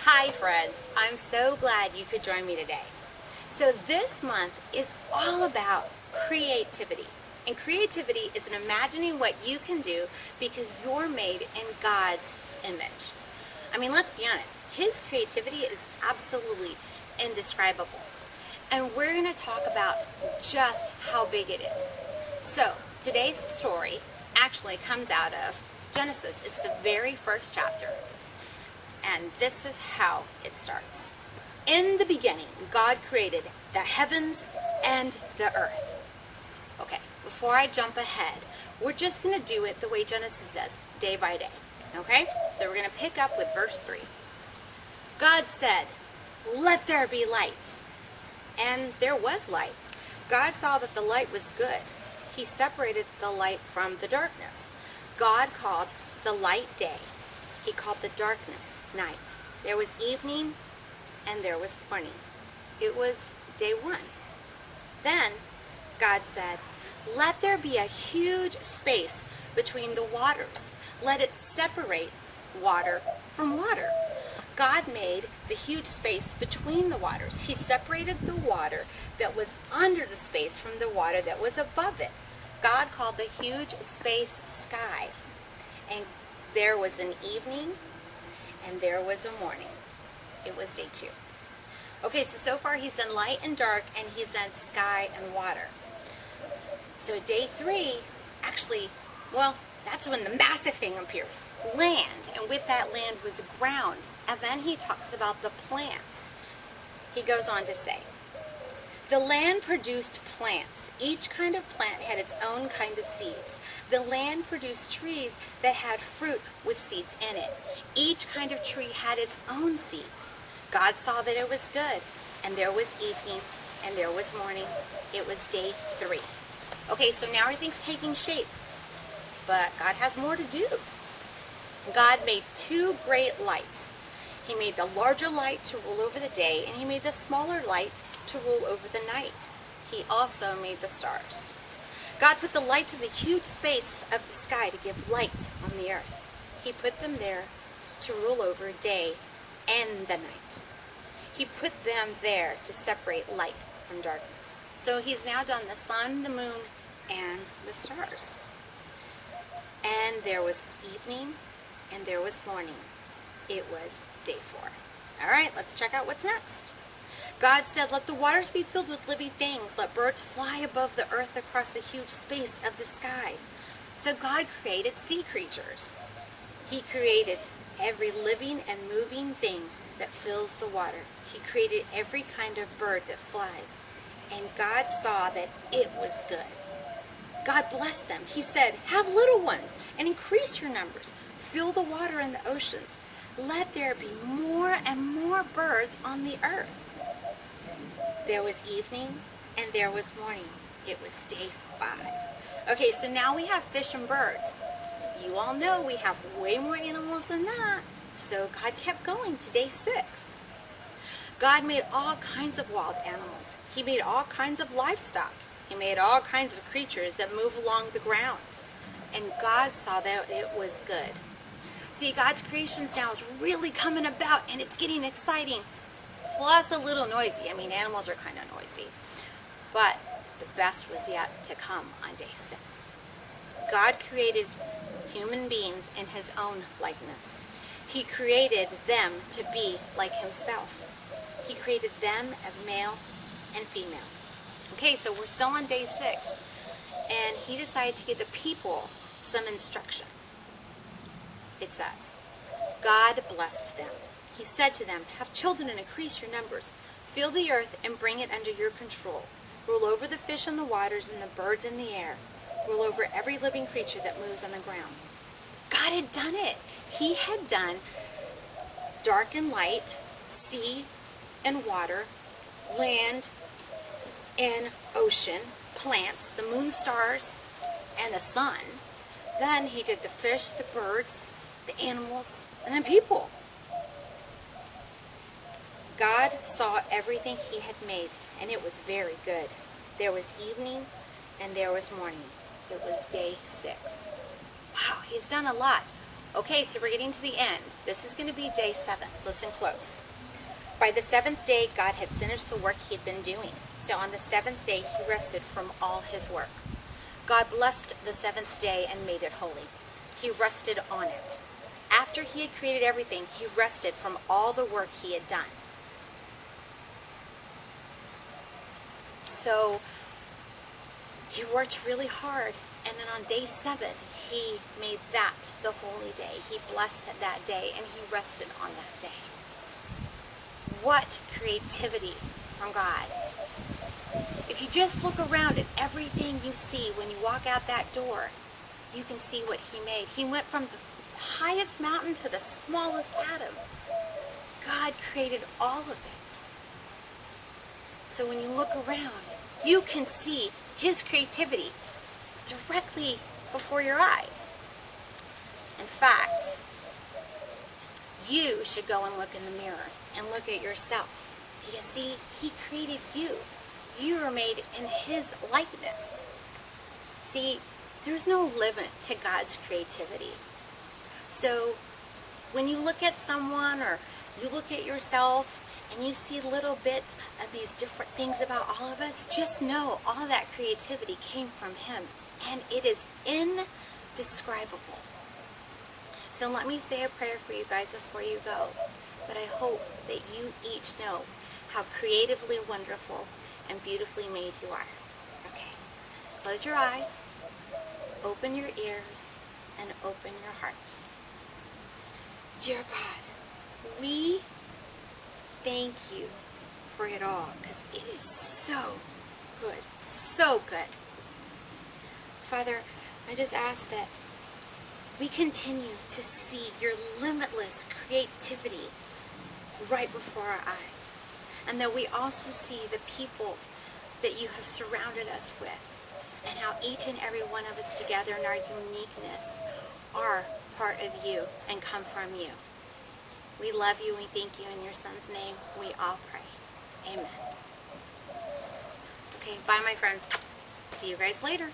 Hi friends, I'm so glad you could join me today. So this month is all about creativity. And creativity is an imagining what you can do because you're made in God's image. I mean, let's be honest, His creativity is absolutely indescribable. And we're going to talk about just how big it is. So today's story actually comes out of Genesis. It's the very first chapter. And this is how it starts. In the beginning, God created the heavens and the earth. Okay, before I jump ahead, we're just going to do it the way Genesis does, day by day. Okay? So we're going to pick up with verse 3. God said, "Let there be light." And there was light. God saw that the light was good. He separated the light from the darkness. God called the light day. He called the darkness night. There was evening and there was morning. It was day one. Then God said, "Let there be a huge space between the waters. Let it separate water from water." God made the huge space between the waters. He separated the water that was under the space from the water that was above it. God called the huge space sky. And there was an evening and there was a morning. It was day 2. Okay, so far he's done light and dark and he's done sky and water. So day 3, actually, that's when the massive thing appears. Land, and with that land was ground. And then he talks about the plants. He goes on to say, "The land produced plants. Each kind of plant had its own kind of seeds. The land produced trees that had fruit with seeds in it. Each kind of tree had its own seeds. God saw that it was good, and there was evening, and there was morning. It was day 3. Okay, so now everything's taking shape, but God has more to do. God made 2 great lights. He made the larger light to rule over the day, and he made the smaller light to rule over the night. He also made the stars. God put the lights in the huge space of the sky to give light on the earth. He put them there to rule over day and the night. He put them there to separate light from darkness. So he's now done the sun, the moon, and the stars. And there was evening and there was morning. It was day 4. All right, let's check out what's next. God said, "Let the waters be filled with living things. Let birds fly above the earth across the huge space of the sky." So God created sea creatures. He created every living and moving thing that fills the water. He created every kind of bird that flies. And God saw that it was good. God blessed them. He said, "Have little ones and increase your numbers. Fill the water in the oceans. Let there be more and more birds on the earth." There was evening and there was morning. It was day 5. Okay, so now we have fish and birds. You all know we have way more animals than that. So God kept going to day 6. God made all kinds of wild animals. He made all kinds of livestock. He made all kinds of creatures that move along the ground. And God saw that it was good. See, God's creations now is really coming about and it's getting exciting. Plus a little noisy. I mean, animals are kind of noisy. But the best was yet to come on day 6. God created human beings in His own likeness. He created them to be like Himself. He created them as male and female. Okay, so we're still on day 6. And He decided to give the people some instruction. It says, God blessed them. He said to them, "Have children and increase your numbers. Fill the earth and bring it under your control. Rule over the fish in the waters and the birds in the air. Rule over every living creature that moves on the ground." God had done it. He had done dark and light, sea and water, land and ocean, plants, the moon, stars, and the sun. Then He did the fish, the birds, the animals, and then people. God saw everything He had made, and it was very good. There was evening, and there was morning. It was day 6. Wow, He's done a lot. Okay, so we're getting to the end. This is going to be day 7. Listen close. By the 7th day, God had finished the work he had been doing. So on the 7th day, he rested from all his work. God blessed the 7th day and made it holy. He rested on it. After he had created everything, he rested from all the work he had done. So he worked really hard, and then on day 7, he made that the holy day. He blessed that day, and he rested on that day. What creativity from God. If you just look around at everything you see when you walk out that door, you can see what he made. He went from the highest mountain to the smallest atom. God created all of it. So when you look around, you can see his creativity directly before your eyes. In fact, you should go and look in the mirror and look at yourself. Because see, he created you. You are made in his likeness. See, there's no limit to God's creativity. So when you look at someone or you look at yourself and you see little bits of these different things about all of us, just know all of that creativity came from him, and it is indescribable. So let me say a prayer for you guys before you go. But I hope that you each know how creatively wonderful and beautifully made you are. Okay, close your eyes, open your ears, and open your heart. Dear God, we thank you for it all, because it is so good, so good. Father, I just ask that we continue to see your limitless creativity right before our eyes, and that we also see the people that you have surrounded us with, and how each and every one of us together in our uniqueness are part of you and come from you. We love you and we thank you in your son's name. We all pray. Amen. Okay, bye my friends. See you guys later.